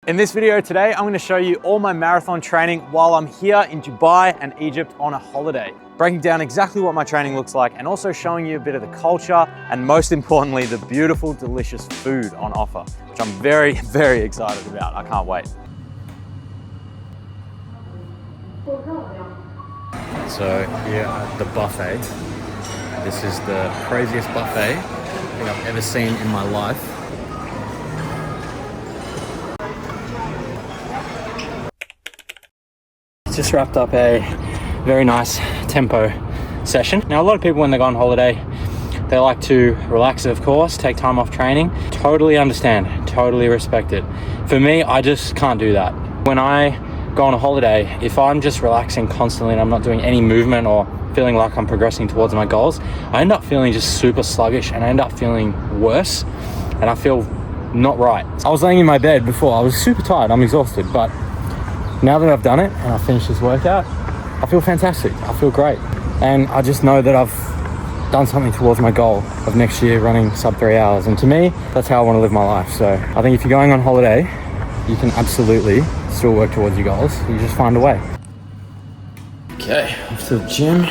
In this video today, I'm going to show you all my marathon training while I'm here in Dubai and Egypt on a holiday. Breaking down exactly what my training looks like and also showing you a bit of the culture and most importantly, the beautiful, delicious food on offer, which I'm very, very excited about. I can't wait. So here at the buffet, this is the craziest buffet I think I've ever seen in my life. Just wrapped up a very nice tempo session. Now, a lot of people when they go on holiday, they like to relax, of course, take time off training. Totally understand, totally respect it. For me, I just can't do that. When I go on a holiday, if I'm just relaxing constantly and I'm not doing any movement or feeling like I'm progressing towards my goals, I end up feeling just super sluggish and I end up feeling worse and I feel not right. I was laying in my bed before, I was super tired, I'm exhausted, but now that I've done it and I've finished this workout, I feel fantastic. I feel great. And I just know that I've done something towards my goal of next year running sub 3 hours. And to me, that's how I want to live my life. So I think if you're going on holiday, you can absolutely still work towards your goals. You just find a way. Okay, off to the gym.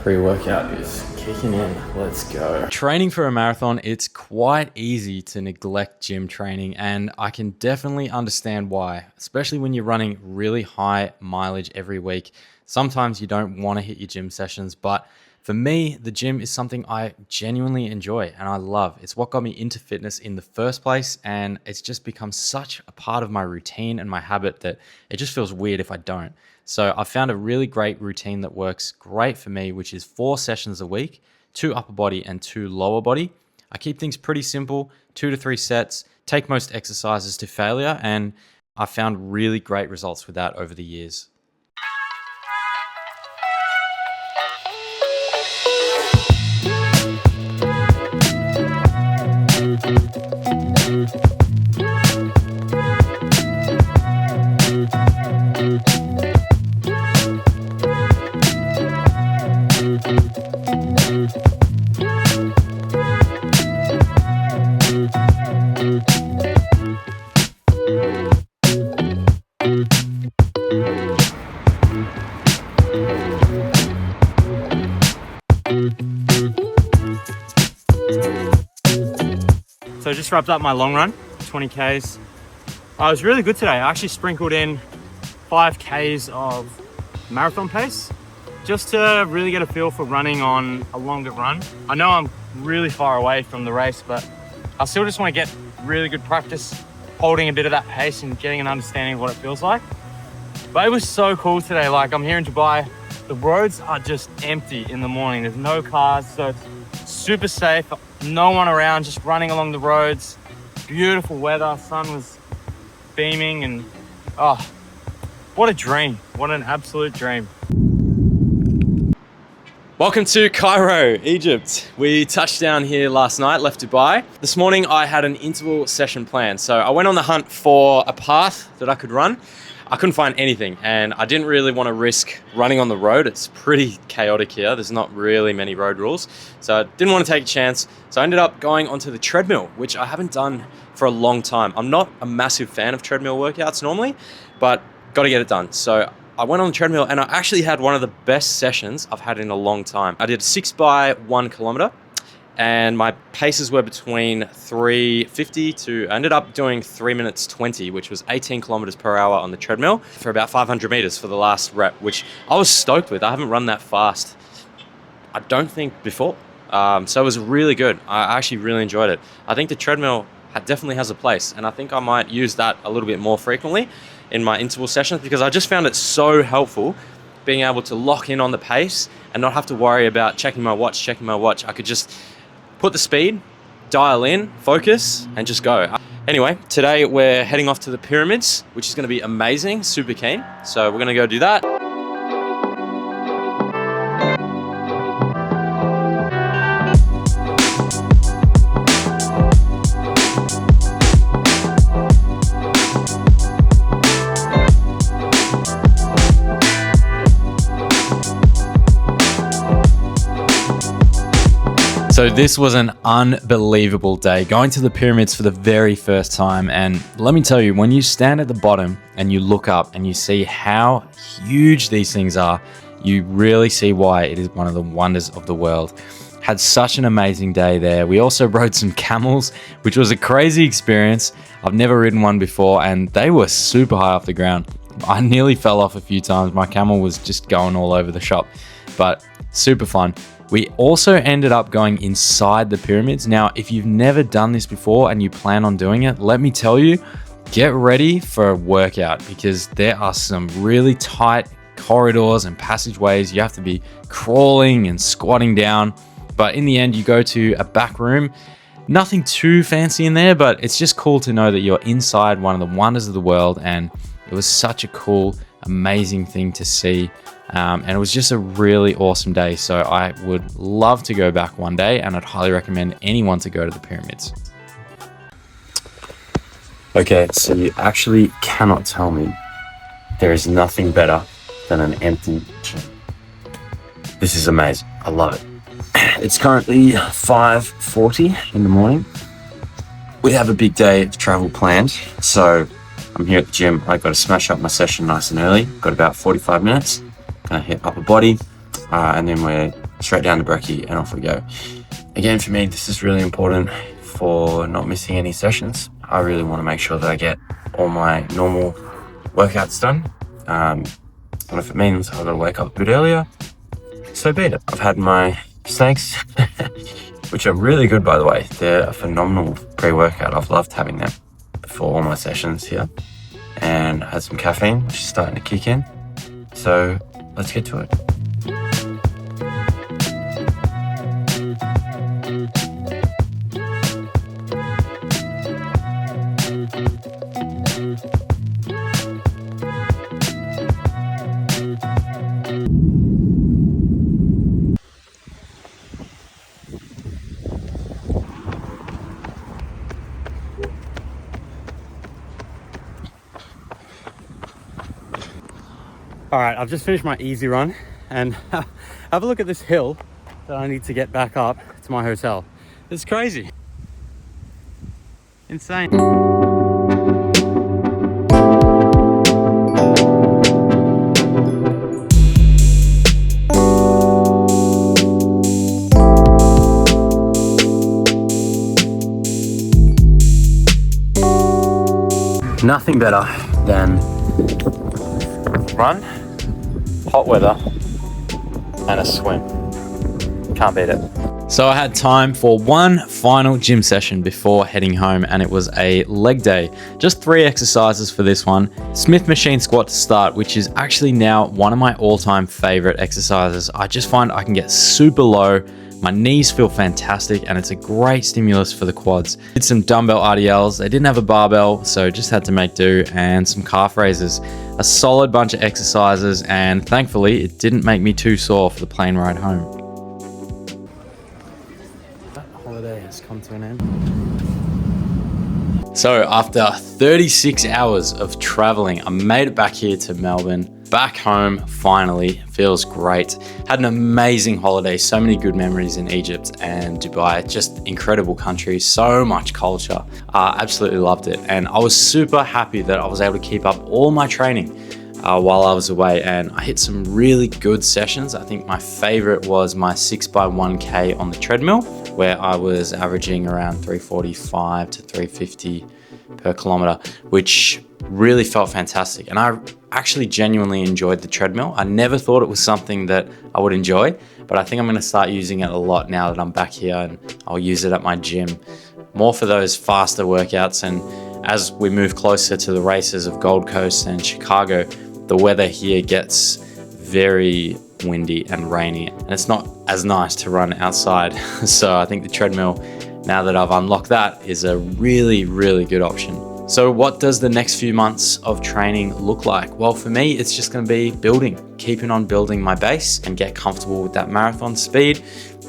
Pre-workout is kicking in. Let's go. Training for a marathon, it's quite easy to neglect gym training, and I can definitely understand why, especially when you're running really high mileage every week. Sometimes you don't want to hit your gym sessions, but for me, the gym is something I genuinely enjoy and I love. It's what got me into fitness in the first place, and it's just become such a part of my routine and my habit that it just feels weird if I don't. So I found a really great routine that works great for me, which is 4 sessions a week, 2 upper body and 2 lower body. I keep things pretty simple, 2 to 3 sets, take most exercises to failure, and I found really great results with that over the years. So I just wrapped up my long run, 20 Ks. It was really good today. I actually sprinkled in 5 Ks of marathon pace just to really get a feel for running on a longer run. I know I'm really far away from the race, but I still just want to get really good practice holding a bit of that pace and getting an understanding of what it feels like. But it was so cool today. Like, I'm here in Dubai, the roads are just empty in the morning. There's no cars, so it's super safe. No one around, just running along the roads. Beautiful weather, sun was beaming, and oh, what a dream. What an absolute dream. Welcome to Cairo, Egypt. We touched down here last night, left Dubai. This morning I had an interval session planned. So I went on the hunt for a path that I could run. I couldn't find anything, and I didn't really want to risk running on the road. It's pretty chaotic here. There's not really many road rules. So I didn't want to take a chance. So I ended up going onto the treadmill, which I haven't done for a long time. I'm not a massive fan of treadmill workouts normally, but got to get it done. So I went on the treadmill and I actually had one of the best sessions I've had in a long time. I did 6 by 1 kilometer. And my paces were between 3:50 to, I ended up doing 3 minutes 20, which was 18 kilometers per hour on the treadmill for about 500 meters for the last rep, which I was stoked with. I haven't run that fast, I don't think, before. So it was really good. I actually really enjoyed it. I think the treadmill definitely has a place, and I think I might use that a little bit more frequently in my interval sessions, because I just found it so helpful being able to lock in on the pace and not have to worry about checking my watch. I could just put the speed, dial in, focus, and just go. Anyway, today we're heading off to the pyramids, which is going to be amazing, super keen. So we're going to go do that. So this was an unbelievable day, going to the pyramids for the very first time. And let me tell you, when you stand at the bottom and you look up and you see how huge these things are, you really see why it is one of the wonders of the world. Had such an amazing day there. We also rode some camels, which was a crazy experience. I've never ridden one before, and they were super high off the ground. I nearly fell off a few times. My camel was just going all over the shop, but super fun. We also ended up going inside the pyramids. Now, if you've never done this before and you plan on doing it, let me tell you, get ready for a workout because there are some really tight corridors and passageways. You have to be crawling and squatting down. But in the end, you go to a back room. Nothing too fancy in there, but it's just cool to know that you're inside one of the wonders of the world. And it was such a cool, amazing thing to see. And it was just a really awesome day. So I would love to go back one day, and I'd highly recommend anyone to go to the pyramids. Okay, so you actually cannot tell me there is nothing better than an empty gym. This is amazing. I love it. It's currently 5:40 in the morning. We have a big day of travel planned, so I'm here at the gym. I got to smash up my session nice and early. Got about 45 minutes. Gonna hit upper body, and then we're straight down to brekkie and off we go. Again, for me, this is really important for not missing any sessions. I really want to make sure that I get all my normal workouts done. And if it means I've got to wake up a bit earlier, so be it. I've had my snakes, which are really good, by the way. They're a phenomenal pre-workout. I've loved having them before all my sessions here. And I had some caffeine, which is starting to kick in. So let's get to it. All right, I've just finished my easy run and have a look at this hill that I need to get back up to my hotel. It's crazy. Insane. Nothing better than run, hot weather, and a swim. Can't beat it. So I had time for one final gym session before heading home, and it was a leg day. Just 3 exercises for this one. Smith machine squat to start, which is actually now one of my all-time favorite exercises. I just find I can get super low. My knees feel fantastic, and it's a great stimulus for the quads. Did some dumbbell RDLs. They didn't have a barbell, so just had to make do, and some calf raises. A solid bunch of exercises, and thankfully it didn't make me too sore for the plane ride home. That holiday has come to an end. So after 36 hours of traveling, I made it back here to Melbourne. Back home, finally. Feels great. Had an amazing holiday. So many good memories in Egypt and Dubai. Just incredible country. So much culture. Absolutely loved it. And I was super happy that I was able to keep up all my training while I was away. And I hit some really good sessions. I think my favorite was my 6x1K on the treadmill, where I was averaging around 345 to 350 per kilometer, which really felt fantastic. And I actually genuinely enjoyed the treadmill. I never thought it was something that I would enjoy, but I think I'm going to start using it a lot now that I'm back here, and I'll use it at my gym more for those faster workouts. And as we move closer to the races of Gold Coast and Chicago, the weather here gets very windy and rainy, and it's not as nice to run outside. So I think the treadmill, now that I've unlocked that, is a really, really good option. So what does the next few months of training look like? Well, for me, it's just going to be keeping on building my base and get comfortable with that marathon speed.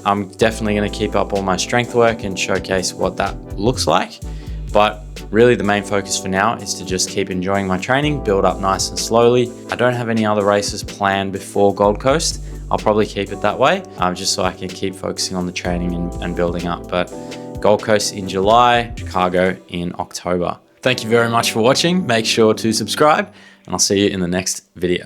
I'm definitely going to keep up all my strength work and showcase what that looks like. But really the main focus for now is to just keep enjoying my training, build up nice and slowly. I don't have any other races planned before Gold Coast. I'll probably keep it that way, just so I can keep focusing on the training and building up. But Gold Coast in July, Chicago in October. Thank you very much for watching. Make sure to subscribe, and I'll see you in the next video.